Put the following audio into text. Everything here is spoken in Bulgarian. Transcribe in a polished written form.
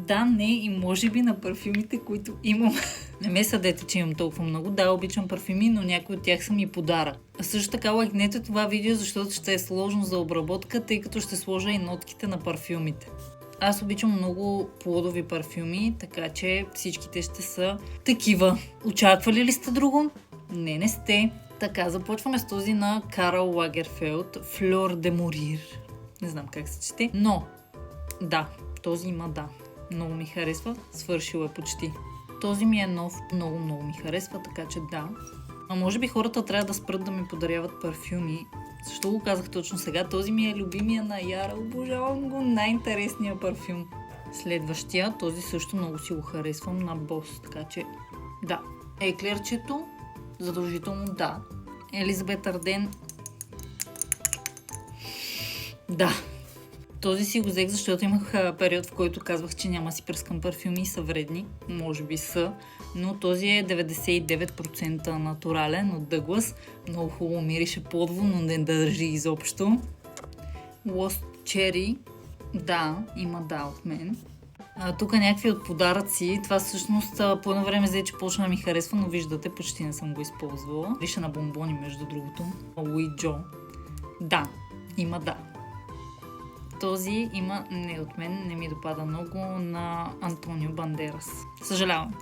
Да, не и може би на парфюмите, които имам. Не ме съдете, че имам толкова много. Да, обичам парфюми, но някои от тях са ми подарък. А също така лайкнете това видео, защото ще е сложно за обработка, тъй като ще сложа и нотките на парфюмите. Аз обичам много плодови парфюми, така че всичките ще са такива. Очаквали ли сте друго? Не сте. Така, започваме с този на Карл Лагерфелд, Fleur de Mourir. Не знам как се чете, но да, този има да. Много ми харесва, свършил е почти. Този ми е нов, много ми харесва, така че да. А може би хората трябва да спрат да ми подаряват парфюми. Защо го казах точно сега? Този ми е любимия на Яра, обожавам го, най-интересният парфюм. Следващия, този също много си го харесвам, на Boss, така че да. Еклерчето, задължително да. Елизабет Арден, да. Този си го взех, защото имах период, в който казвах, че няма си пръскам парфюми и са вредни. Може би са, но този е 99% натурален от Douglas. Много хубаво мирише плодово, но не държи изобщо. Lost Cherry, да, има да от мен. Тук някакви от подаръци. Това всъщност по едно време взе, че почна да ми харесва, но виждате, почти не съм го използвала. Виша на бомбони, между другото. Луи Джо. Да, има да. Този има не от мен, не ми допада много, на Антонио Бандерас. Съжалявам.